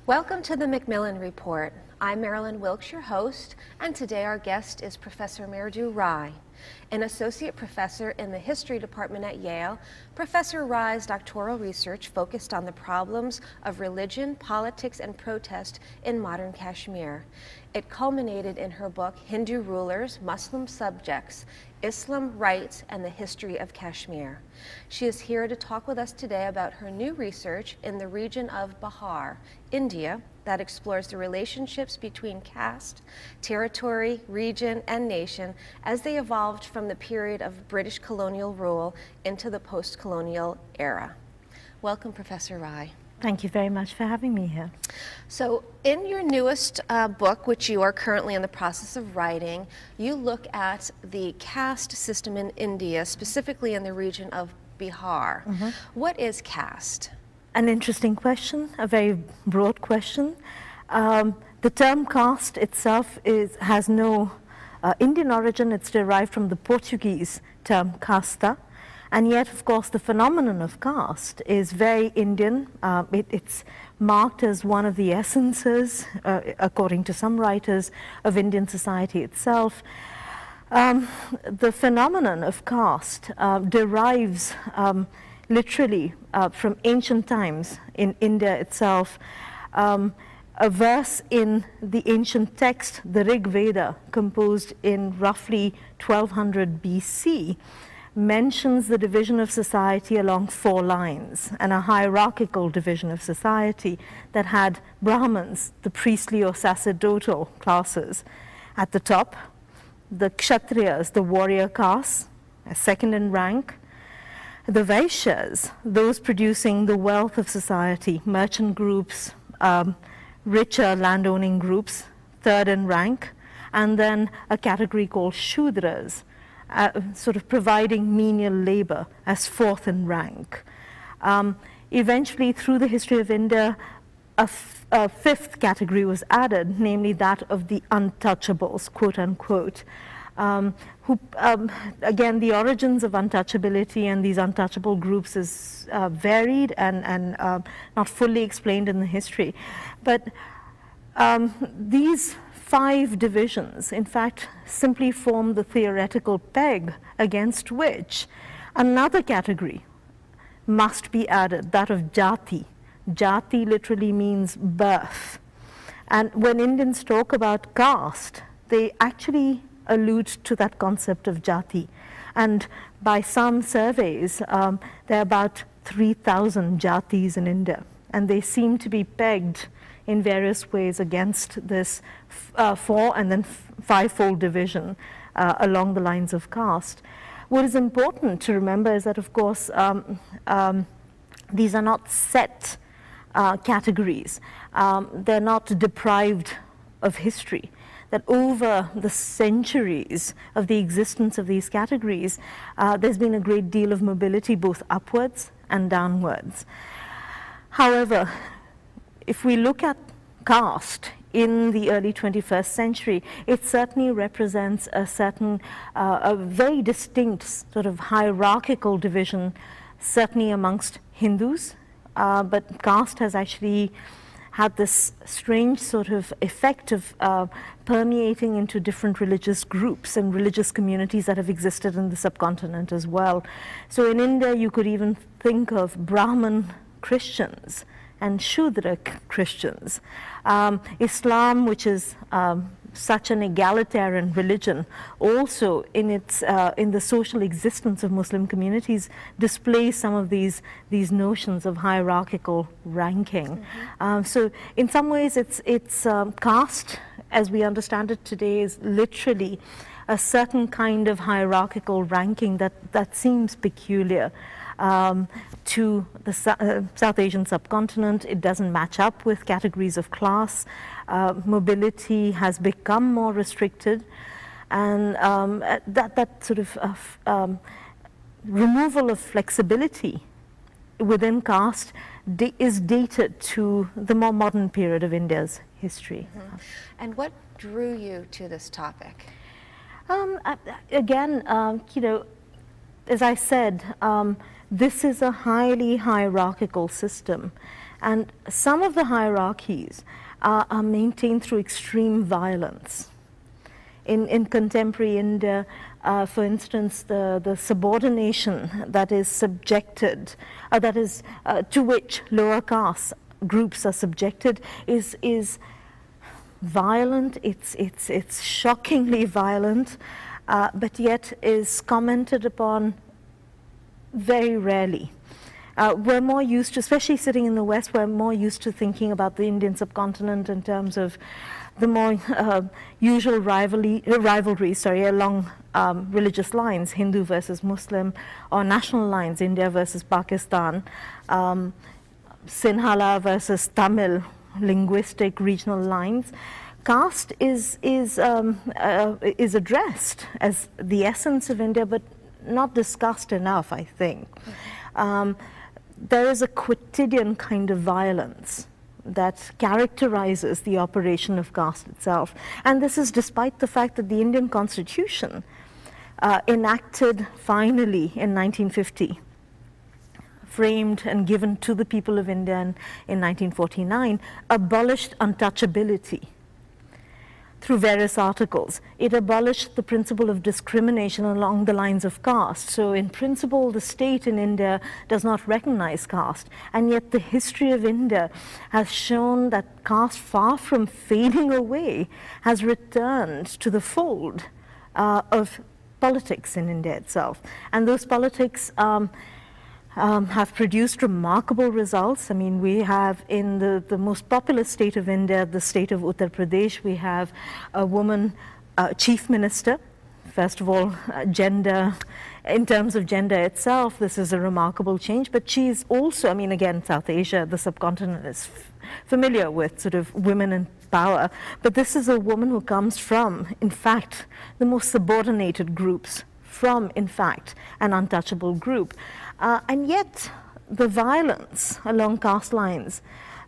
Welcome to the Macmillan Report. I'm Marilyn Wilkes, your host, and today our guest is Professor Mridu Rais. An associate professor in the history department at Yale, Professor Rais' doctoral research focused on the problems of religion, politics, and protest in modern Kashmir. It culminated in her book, Hindu Rulers, Muslim Subjects, Islam, Rights, and the History of Kashmir. She is here to talk with us today about her new research in the region of Bihar, India, that explores the relationships between caste, territory, region, and nation as they evolved from the period of British colonial rule into the post-colonial era. Welcome, Professor Rais. Thank you very much for having me here. So in your newest book, which you are currently in the process of writing, you look at the caste system in India, specifically in the region of Bihar. What is caste? An interesting question, a very broad question. The term caste itself has no Indian origin. It's derived from the Portuguese term casta. And yet, of course, the phenomenon of caste is very Indian. It's marked as one of the essences, according to some writers, of Indian society itself. The phenomenon of caste derives literally from ancient times in India itself. A verse in the ancient text, the Rig Veda, composed in roughly 1200 BC, mentions the division of society along 4 lines, and a hierarchical division of society that had Brahmins, the priestly or sacerdotal classes, at the top, the Kshatriyas, the warrior caste, second in rank, the Vaishyas, those producing the wealth of society, merchant groups, richer landowning groups, third in rank, and then a category called Shudras, sort of providing menial labor as fourth in rank. Eventually, through the history of India, a fifth category was added, namely that of the untouchables, quote unquote, who, again, the origins of untouchability and these untouchable groups is varied and not fully explained in the history. But these 5 divisions, in fact, simply form the theoretical peg against which another category must be added, that of jati. Jati literally means birth. And when Indians talk about caste, they actually allude to that concept of jati. And by some surveys, there are about 3,000 jatis in India, and they seem to be pegged in various ways against this 4 and then 5-fold division along the lines of caste. What is important to remember is that, of course, these are not set categories. They're not deprived of history. That over the centuries of the existence of these categories, there's been a great deal of mobility, both upwards and downwards. However, if we look at caste in the early 21st century, it certainly represents a certain, a very distinct sort of hierarchical division, certainly amongst Hindus, but caste has actually had this strange sort of effect of permeating into different religious groups and religious communities that have existed in the subcontinent as well. So in India, you could even think of Brahmin Christians and Shudra Christians. Islam, which is such an egalitarian religion, also in its in the social existence of Muslim communities, displays some of these notions of hierarchical ranking. So in some ways, it's caste, as we understand it today, is literally a certain kind of hierarchical ranking that seems peculiar to the South Asian subcontinent. It doesn't match up with categories of class. Mobility has become more restricted, and that sort of removal of flexibility within caste is dated to the more modern period of India's history. And what drew you to this topic? Again, you know, as I said, this is a highly hierarchical system, And some of the hierarchies are maintained through extreme violence. In contemporary India, for instance, the subordination that is subjected, to which lower caste groups are subjected is violent. It's shockingly violent, but yet is commented upon very rarely. We're more used to, especially sitting in the West, we're more used to thinking about the Indian subcontinent in terms of the more usual rivalry along religious lines, Hindu versus Muslim, or national lines, India versus Pakistan, Sinhala versus Tamil, linguistic regional lines. Caste is addressed as the essence of India, but not discussed enough, I think. There is a quotidian kind of violence that characterizes the operation of caste itself. And this is despite the fact that the Indian Constitution, enacted finally in 1950, framed and given to the people of India in 1949, abolished untouchability through various articles. It abolished the principle of discrimination along the lines of caste. So in principle, the state in India does not recognize caste. And yet the history of India has shown that caste, far from fading away, has returned to the fold of politics in India itself. And those politics have produced remarkable results. I mean, we have in the most populous state of India, the state of Uttar Pradesh, we have a woman chief minister. First of all, gender, in terms of gender itself, this is a remarkable change, but she's also, I mean, again, South Asia, the subcontinent is familiar with sort of women in power, but this is a woman who comes from, in fact, the most subordinated groups, from, in fact, an untouchable group. And yet, the violence along caste lines,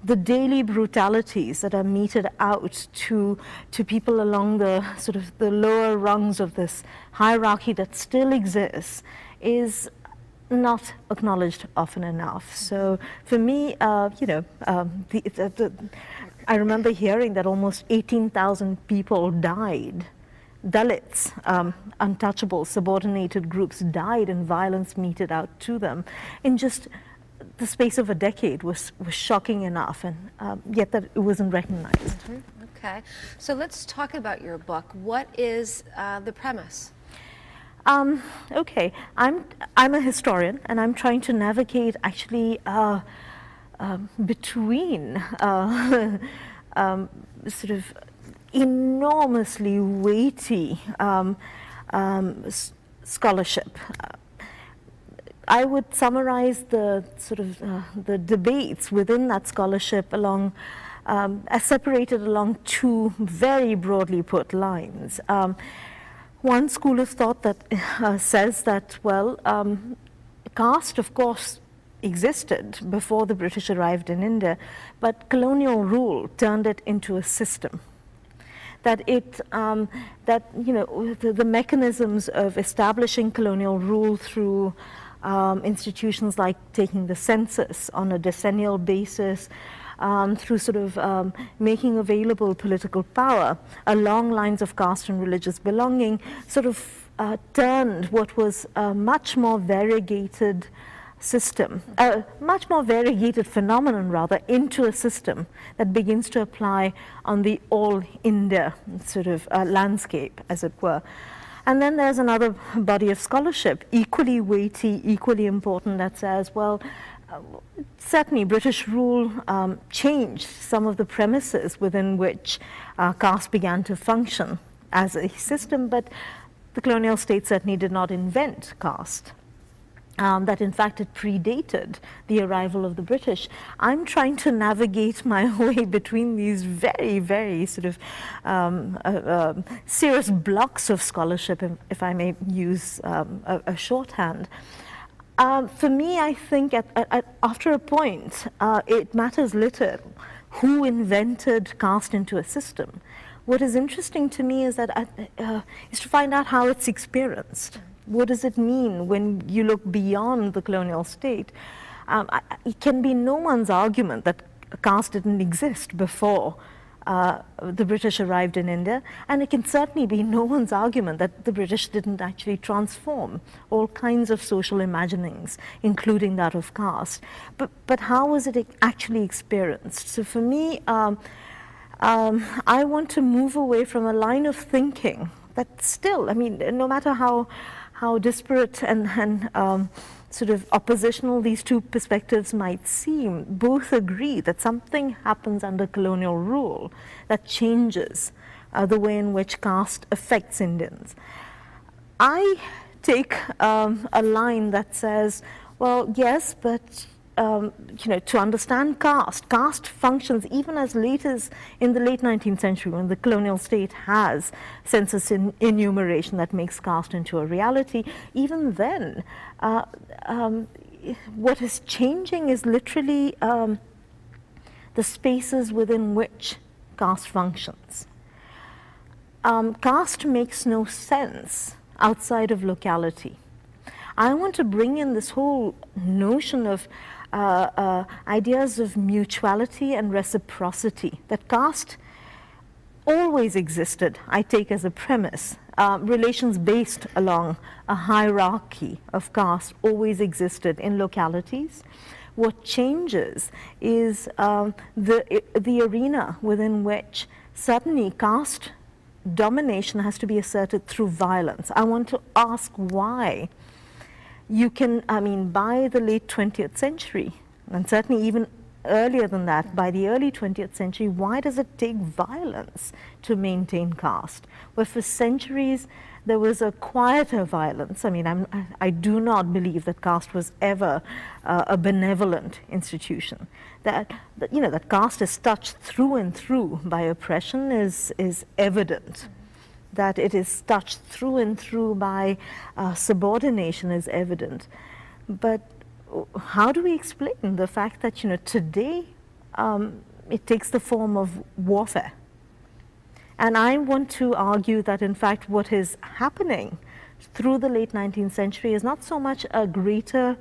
the daily brutalities that are meted out to people along the sort of the lower rungs of this hierarchy that still exists, is not acknowledged often enough. So, for me, I remember hearing that almost 18,000 people died. Dalits, untouchable, subordinated groups died and violence meted out to them in just the space of a decade was shocking enough, and yet that it wasn't recognized. Mm-hmm. Okay, so let's talk about your book. What is the premise? Okay, I'm a historian, and I'm trying to navigate actually between sort of enormously weighty scholarship. I would summarize the sort of the debates within that scholarship along, as separated along two very broadly put lines. One school of thought that says that, well, caste, of course, existed before the British arrived in India, but colonial rule turned it into a system. That the mechanisms of establishing colonial rule through institutions like taking the census on a decennial basis, through sort of making available political power along lines of caste and religious belonging, sort of turned what was a much more variegated system, a much more variegated phenomenon rather, into a system that begins to apply on the all India sort of landscape, as it were. And then there's another body of scholarship, equally weighty, equally important, that says, well, certainly British rule changed some of the premises within which caste began to function as a system, but the colonial state certainly did not invent caste. That in fact it predated the arrival of the British. I'm trying to navigate my way between these very, very sort of serious blocks of scholarship, if I may use a shorthand. For me, I think after a point, it matters little who invented caste into a system. What is interesting to me is that is to find out how it's experienced. What does it mean when you look beyond the colonial state? it can be no one's argument that caste didn't exist before the British arrived in India, and it can certainly be no one's argument that the British didn't actually transform all kinds of social imaginings, including that of caste. But how was it actually experienced? So for me, I want to move away from a line of thinking that still, I mean, no matter how disparate and sort of oppositional these two perspectives might seem, both agree that something happens under colonial rule that changes the way in which caste affects Indians. I take a line that says, well, yes, but to understand caste functions even as late as in the late 19th century, when the colonial state has census enumeration that makes caste into a reality. Even then, what is changing is literally the spaces within which caste functions. Caste makes no sense outside of locality. I want to bring in this whole notion of ideas of mutuality and reciprocity, that caste always existed, I take as a premise. Relations based along a hierarchy of caste always existed in localities. What changes is the arena within which suddenly caste domination has to be asserted through violence. I want to ask why. You can, I mean, by the late 20th century, and certainly even earlier than that, by the early 20th century, why does it take violence to maintain caste? Where for centuries there was a quieter violence. I mean, I do not believe that caste was ever a benevolent institution. That caste is touched through and through by oppression is evident. That it is touched through and through by subordination is evident. But how do we explain the fact that today it takes the form of warfare? And I want to argue that in fact what is happening through the late 19th century is not so much a greater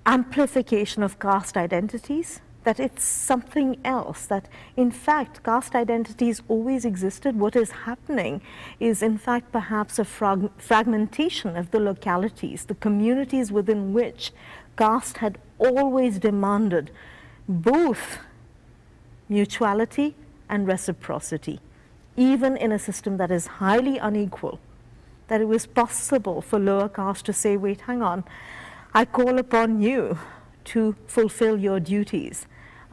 amplification of caste identities, that it's something else, that in fact caste identities always existed. What is happening is in fact perhaps a fragmentation of the localities, the communities within which caste had always demanded both mutuality and reciprocity, even in a system that is highly unequal, that it was possible for lower caste to say, wait, hang on, I call upon you to fulfill your duties.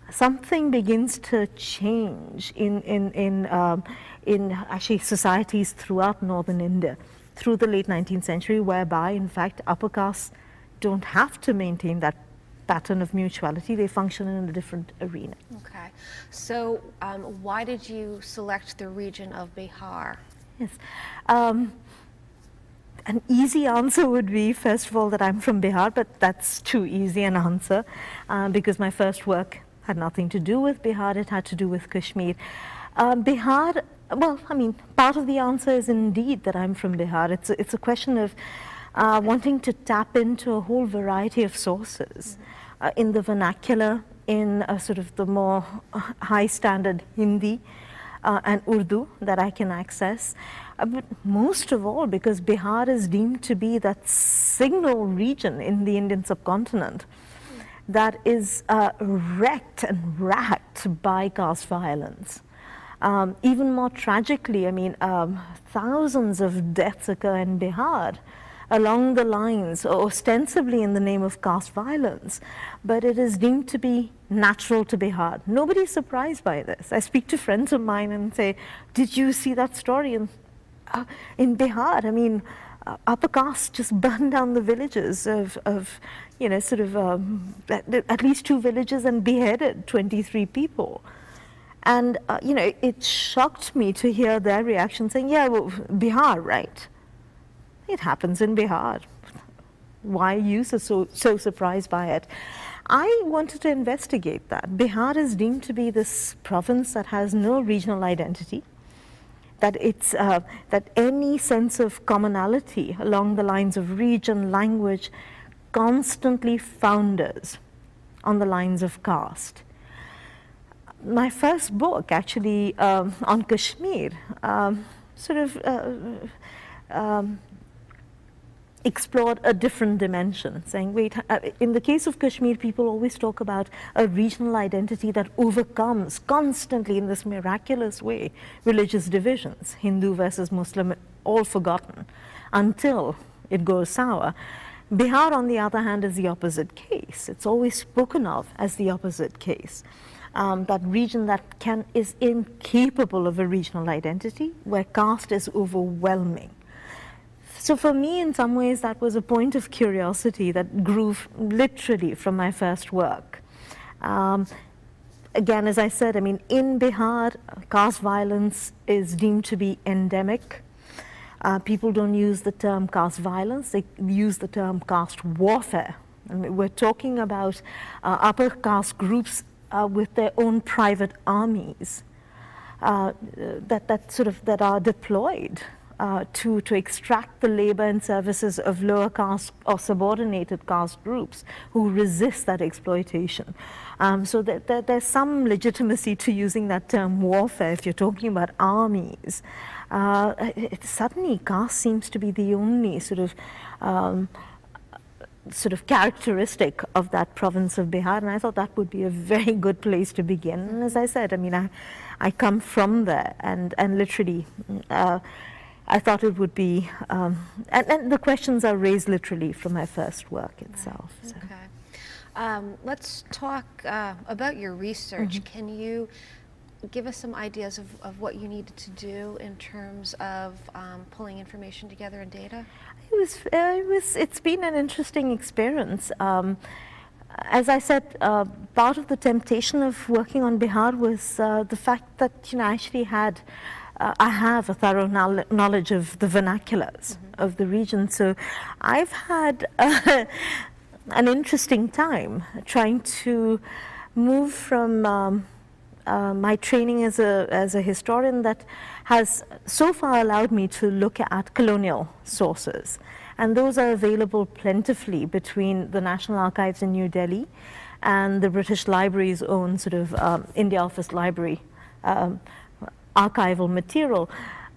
Something begins to change in actually societies throughout northern India through the late 19th century, whereby in fact upper castes don't have to maintain that pattern of mutuality. They function in a different arena. Okay, so why did you select the region of Bihar? Yes. An easy answer would be, first of all, that I'm from Bihar, but that's too easy an answer because my first work had nothing to do with Bihar, it had to do with Kashmir. Bihar, well, I mean, part of the answer is indeed that I'm from Bihar. It's a question of wanting to tap into a whole variety of sources in the vernacular, in sort of the more high standard Hindi and Urdu that I can access. But most of all, because Bihar is deemed to be that signal region in the Indian subcontinent that is wrecked and racked by caste violence. Even more tragically, I mean, thousands of deaths occur in Bihar along the lines, ostensibly in the name of caste violence, but it is deemed to be natural to Bihar. Nobody's surprised by this. I speak to friends of mine and say, did you see that story in Bihar? I mean, upper caste just burned down the villages of at least 2 villages and beheaded 23 people. And, it shocked me to hear their reaction saying, yeah, well, Bihar, right? It happens in Bihar. Why are you so surprised by it? I wanted to investigate that. Bihar is deemed to be this province that has no regional identity, that it's that any sense of commonality along the lines of region, language constantly founders on the lines of caste. My first book, actually, on Kashmir, sort of explored a different dimension, saying, wait, in the case of Kashmir, people always talk about a regional identity that overcomes constantly, in this miraculous way, religious divisions, Hindu versus Muslim, all forgotten, until it goes sour. Bihar, on the other hand, is the opposite case. It's always spoken of as the opposite case. That region that is incapable of a regional identity, where caste is overwhelming. So for me, in some ways, that was a point of curiosity that grew literally from my first work. Again, as I said, I mean, in Bihar, caste violence is deemed to be endemic. People don't use the term caste violence, they use the term caste warfare. I mean, we're talking about upper caste groups with their own private armies that are deployed to extract the labor and services of lower caste or subordinated caste groups who resist that exploitation. So there's some legitimacy to using that term warfare if you're talking about armies. Suddenly caste seems to be the only sort of characteristic of that province of Bihar, and I thought that would be a very good place to begin. And as I said, I mean, I come from there, and literally I thought it would be, and the questions are raised literally from my first work itself. Right. Okay. Let's talk about your research. Mm-hmm. Can you give us some ideas of what you needed to do in terms of pulling information together and data? It's been an interesting experience. As I said, part of the temptation of working on Bihar was the fact that, you know, I have a thorough knowledge of the vernaculars of the region. So I've had an interesting time trying to move from my training as a historian that has so far allowed me to look at colonial sources. And those are available plentifully between the National Archives in New Delhi and the British Library's own sort of India Office Library archival material.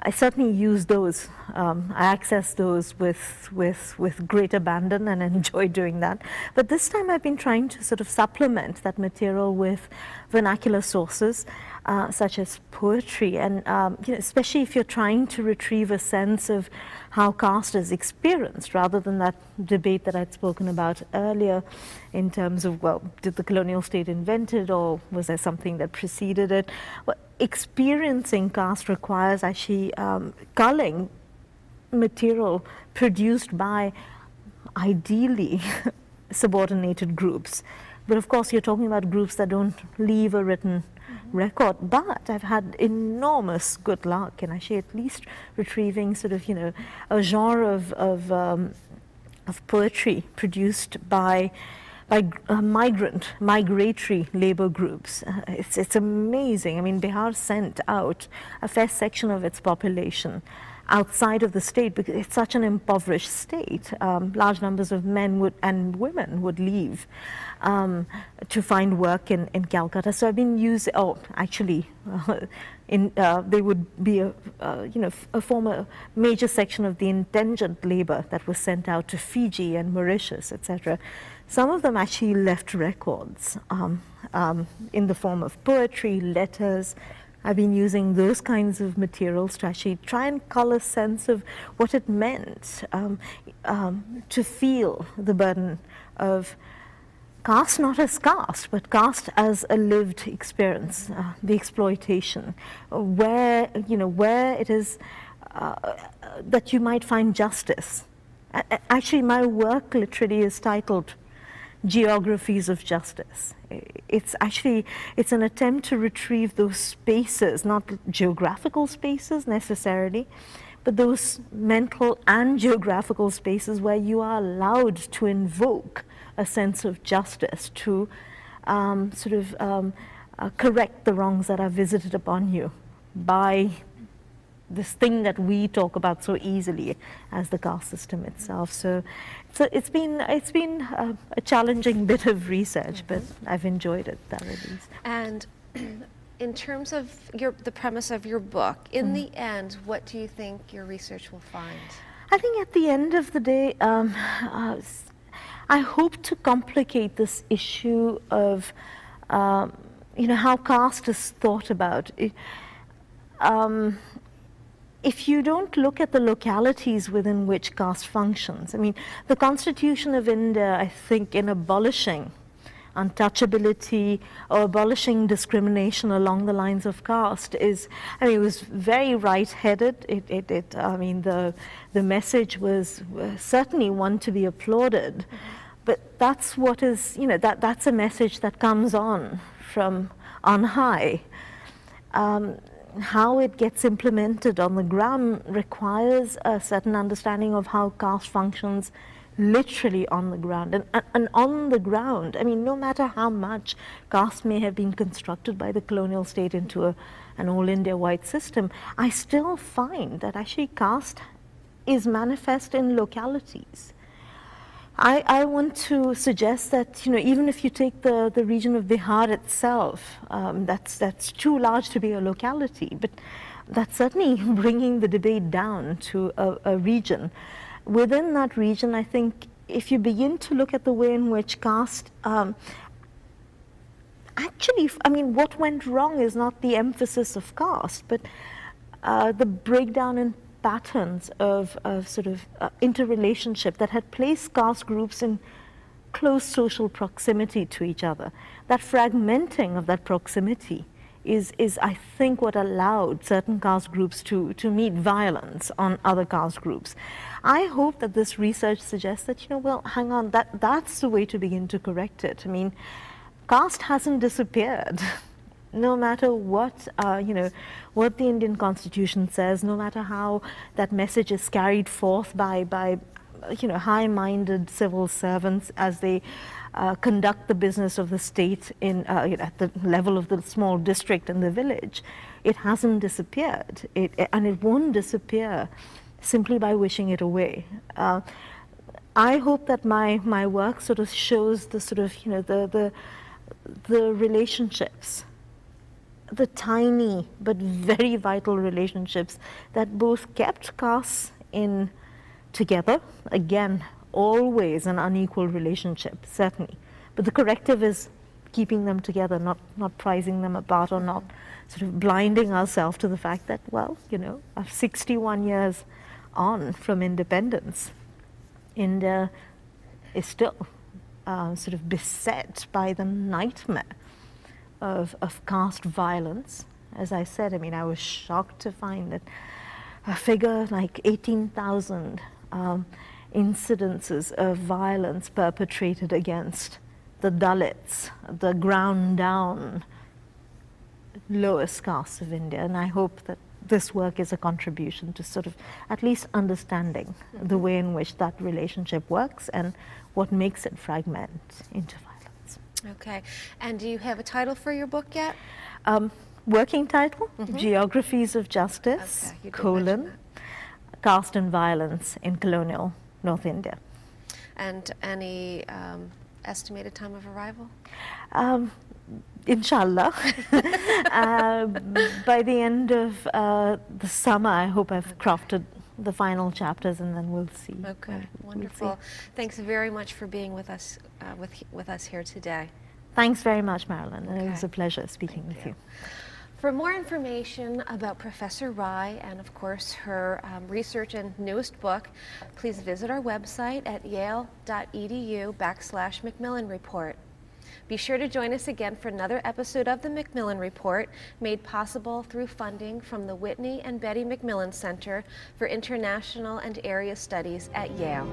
I certainly use those. I access those with great abandon and enjoy doing that. But this time I've been trying to sort of supplement that material with vernacular sources, such as poetry, and you know, especially if you're trying to retrieve a sense of how caste is experienced, rather than that debate that I'd spoken about earlier in terms of, well, did the colonial state invent it, or was there something that preceded it? Well, experiencing caste requires actually culling material produced by ideally subordinated groups. But of course, you're talking about groups that don't leave a written record. But I've had enormous good luck in actually at least retrieving sort of, you know, a genre of poetry produced by migratory labor groups. It's amazing. I mean, Bihar sent out a fair section of its population outside of the state because it's such an impoverished state. Large numbers of men and women would leave to find work in Calcutta. So I've been using, they would be a former major section of the indigent labor that was sent out to Fiji and Mauritius, etc. Some of them actually left records in the form of poetry, letters. I've been using those kinds of materials to actually try and cull a sense of what it meant to feel the burden of caste, not as caste, but caste as a lived experience, the exploitation, where it is that you might find justice. Actually, my work literally is titled Geographies of Justice. It's an attempt to retrieve those spaces, not geographical spaces necessarily, but those mental and geographical spaces where you are allowed to invoke a sense of justice, to correct the wrongs that are visited upon you by this thing that we talk about so easily as the caste system itself. So it's been a challenging bit of research, but I've enjoyed it thoroughly. And in terms of the premise of your book, in the end, what do you think your research will find? I think at the end of the day, I hope to complicate this issue of, how caste is thought about. If you don't look at the localities within which caste functions, I mean, the Constitution of India, I think, in abolishing untouchability or abolishing discrimination along the lines of caste it was very right-headed. The message was certainly one to be applauded, but that's what is, that's a message that comes on from on high. How it gets implemented on the ground requires a certain understanding of how caste functions literally on the ground. And on the ground, I mean, no matter how much caste may have been constructed by the colonial state into an all-India white system, I still find that actually caste is manifest in localities. I want to suggest that, even if you take the region of Bihar itself, that's too large to be a locality, but that's certainly bringing the debate down to a region. Within that region, I think if you begin to look at the way in which caste, what went wrong is not the emphasis of caste, but the breakdown in patterns of interrelationship that had placed caste groups in close social proximity to each other. That fragmenting of that proximity is I think what allowed certain caste groups to meet violence on other caste groups. I hope that this research suggests that, well, hang on, that's the way to begin to correct it. I mean, caste hasn't disappeared. No matter what, what the Indian Constitution says, no matter how that message is carried forth by high-minded civil servants as they conduct the business of the state at the level of the small district and the village, it hasn't disappeared. And it won't disappear simply by wishing it away. I hope that my work sort of shows the the relationships, the tiny but very vital relationships that both kept castes in together. Again, always an unequal relationship, certainly. But the corrective is keeping them together, not prizing them apart, or not sort of blinding ourselves to the fact that, well, 61 years on from independence, India is still sort of beset by the nightmare of caste violence. As I said, I was shocked to find that a figure like 18,000 incidences of violence perpetrated against the Dalits, the ground down lowest castes of India. And I hope that this work is a contribution to sort of at least understanding the way in which that relationship works and what makes it fragment into violence. Okay. And do you have a title for your book yet? Working title, Geographies of Justice, Caste and Violence in Colonial North India. And any estimated time of arrival? Inshallah. By the end of the summer, I hope I've crafted the final chapters, and then we'll see. Okay, wonderful. We'll see. Thanks very much for being with us with us here today. Thanks very much, Marilyn. Okay. It was a pleasure speaking with you. For more information about Professor Rai and, of course, her research and newest book, please visit our website at yale.edu/Macmillan Report. Be sure to join us again for another episode of the Macmillan Report, made possible through funding from the Whitney and Betty Macmillan Center for International and Area Studies at Yale.